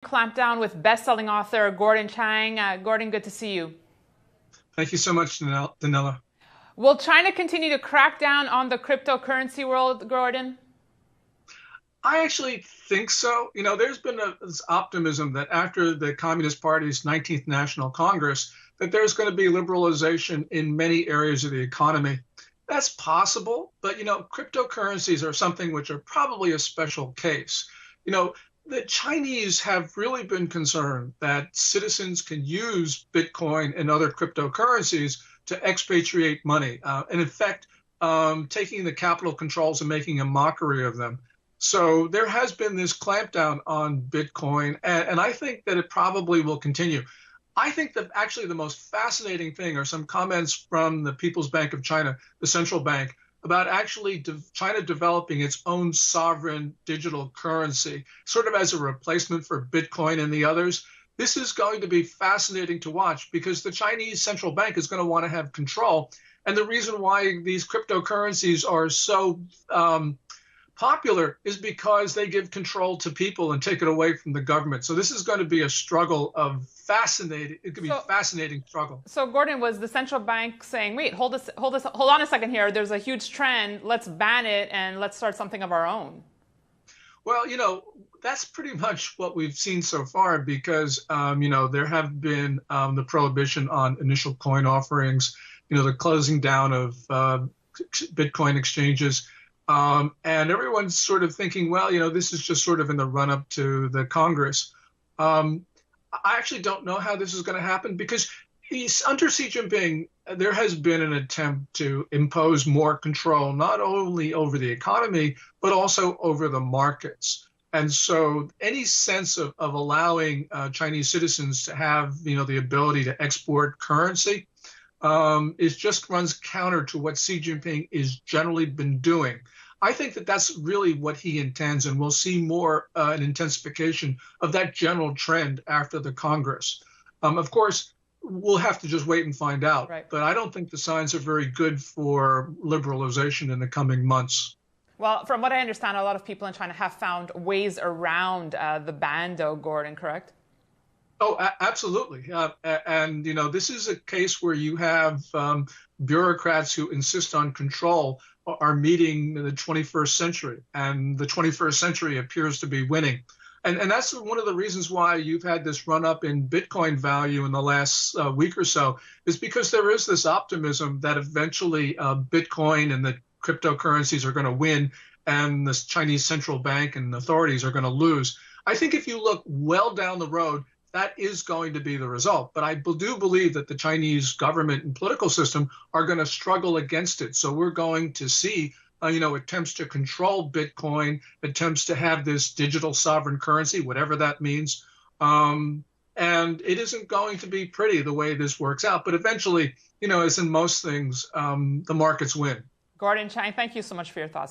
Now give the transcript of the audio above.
Clampdown with best-selling author Gordon Chang. Gordon, good to see you. Thank you so much, Danella. Will China continue to crack down on the cryptocurrency world, Gordon? I actually think so. There's been this optimism that after the Communist Party's 19th National Congress, that there's going to be liberalization in many areas of the economy. That's possible, but cryptocurrencies are something which are probably a special case. The Chinese have really been concerned that citizens can use Bitcoin and other cryptocurrencies to expatriate money, and in fact, taking the capital controls and making a mockery of them. So there has been this clampdown on Bitcoin, and I think that it probably will continue. I think that actually the most fascinating thing are some comments from the People's Bank of China, the central bank, about actually China developing its own sovereign digital currency, sort of as a replacement for Bitcoin and the others. This is going to be fascinating to watch because the Chinese central bank is going to want to have control. And the reason why these cryptocurrencies are so popular is because they give control to people and take it away from the government. So this is going to be a struggle of fascinating. It could be a fascinating struggle. So Gordon, was the central bank saying, "Wait, hold on a second here. There's a huge trend. Let's ban it and let's start something of our own"? Well, that's pretty much what we've seen so far because, there have been the prohibition on initial coin offerings, the closing down of Bitcoin exchanges. And everyone's sort of thinking, well, this is just sort of in the run up to the Congress. I actually don't know how this is going to happen because under Xi Jinping, there has been an attempt to impose more control, not only over the economy, but also over the markets. And so any sense of allowing Chinese citizens to have, the ability to export currency is just runs counter to what Xi Jinping is generally been doing. I think that that's really what he intends, and we'll see more an intensification of that general trend after the Congress. Of course, we'll have to just wait and find out. Right. But I don't think the signs are very good for liberalization in the coming months. Well, from what I understand, a lot of people in China have found ways around the ban, though, Gordon, correct? Oh, absolutely. And, this is a case where you have bureaucrats who insist on control are meeting in the 21st century, and the 21st century appears to be winning. And that's one of the reasons why you've had this run up in Bitcoin value in the last week or so, is because there is this optimism that eventually Bitcoin and the cryptocurrencies are going to win and the Chinese central bank and authorities are going to lose. I think if you look well down the road, that is going to be the result. But I do believe that the Chinese government and political system are going to struggle against it. So we're going to see, attempts to control Bitcoin, attempts to have this digital sovereign currency, whatever that means. And it isn't going to be pretty the way this works out. But eventually, as in most things, the markets win. Gordon Chang, thank you so much for your thoughts.